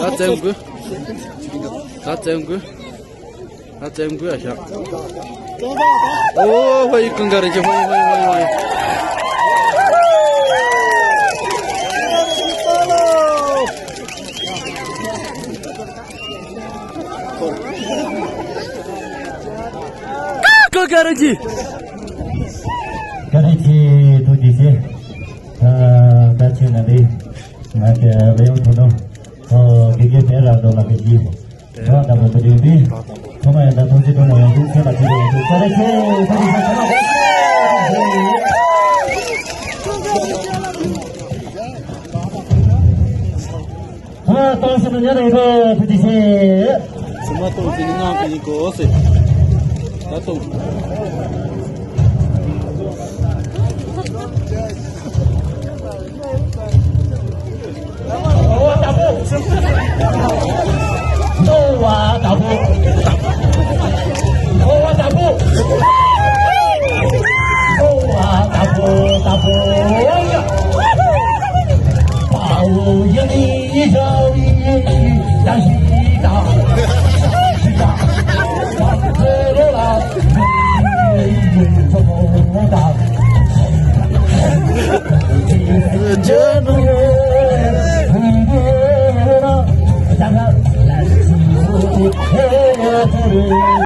à sao? Ô, hoài cưng gà đấy chứ, hoài. Cưng gà đấy chứ. Cái này thì tôi chỉ sé, ta chưa là đi, mà cái lấy ông thôn đâu, cái bé là đâu là cái gì, đó là một cái điều đi, không phải là tôi chỉ có một cái sẽ là cái điều, cái này thì tôi chỉ tôi sẽ nhớ đây thôi, tôi chỉ sé. Semua tu sini ngam sini ko se. Satu. Oh, tak apa.